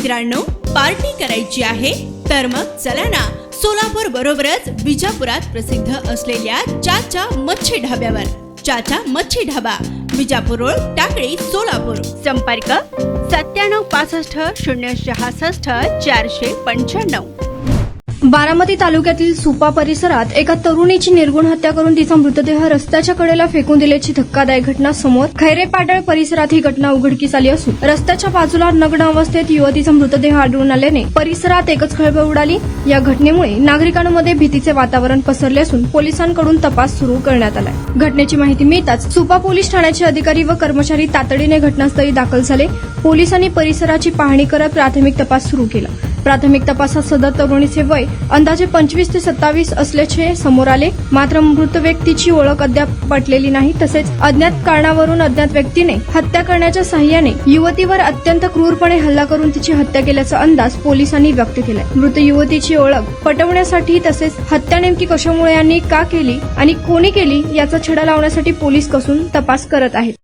मित्रांनो, पार्टी करायची आहे तर मग चला ना, सोलापूर बरोबरच विजापुरात प्रसिद्ध असलेल्या चाचा मच्छी ढाब्यावर. चाचा मच्छी ढाबा, विजापूर रोड, टाकळी, सोलापूर. संपर्क 9765 बारामती तालुक्यातील सुपा परिसरात एका तरुणीची निर्गुण हत्या करून तिचा मृतदेह रस्त्याच्या कडेला फेकून दिल्याची धक्कादायक घटना समोर. खैरेपाटळ परिसरात ही घटना उघडकीस आली असून रस्त्याच्या बाजूला नग्न अवस्थेत युवतीचा मृतदेह आढळून आल्याने परिसरात एकच खळबळ उडाली. या घटनेमुळे नागरिकांमध्ये भीतीचे वातावरण पसरले असून पोलिसांकडून तपास सुरू करण्यात आलाय. घटनेची माहिती मिळताच सुपा पोलीस ठाण्याचे अधिकारी व कर्मचारी तातडीने घटनास्थळी दाखल झाले. पोलिसांनी परिसराची पाहणी करत प्राथमिक तपास सुरू केला. प्राथमिक तपासात सदर तरुणीचे वय अंदाजे 25 ते 27 असल्याचे समोर आले. मात्र मृत व्यक्तीची ओळख अद्याप पटलेली नाही. तसेच अज्ञात कारणावरून अज्ञात व्यक्तीने हत्या करण्याच्या साह्याने युवतीवर अत्यंत क्रूरपणे हल्ला करून तिची हत्या केल्याचा अंदाज पोलिसांनी व्यक्त केलाय. मृत युवतीची ओळख पटवण्यासाठी तसेच हत्या नेमकी कशामुळे आणि का केली आणि कोणी केली याचा छडा लावण्यासाठी पोलीस कसून तपास करत आहेत.